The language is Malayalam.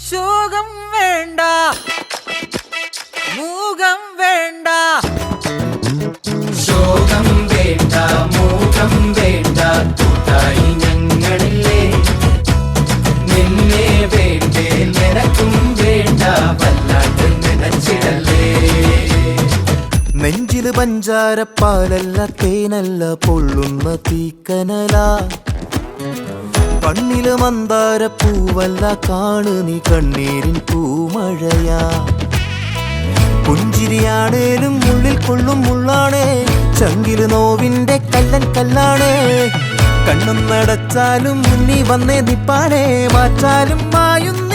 ശോകം വേണ്ട, മൂകം വേണ്ട. ശോകം വേണ്ട, മൂകം വേണ്ട, കൂട്ടായി ഞങ്ങളില്ലേ. നിന്നെ വേണ്ടേ, നിനക്കും വേണ്ട, വല്ലാണ്ട് നനച്ചിടല്ലേ. നെഞ്ചില് പഞ്ചാരപ്പാലല്ല, തേനല്ല, പൊള്ളുന്ന തീക്കനല. കണ്ണില് മന്ദാരപ്പൂവല്ല, കാണു നീ കണ്ണീരിൻ പൂമഴയാ. പുഞ്ചിരിയാണേലും ഉള്ളിൽ കൊള്ളും മുള്ളാണേ, ചങ്കില് നോവിന്റെ കല്ലൻ കല്ലാണേ. കണ്ണും നടച്ചാലും മുന്നി വന്നേ നിപ്പാനേ, മാറ്റാലും മായുന്ന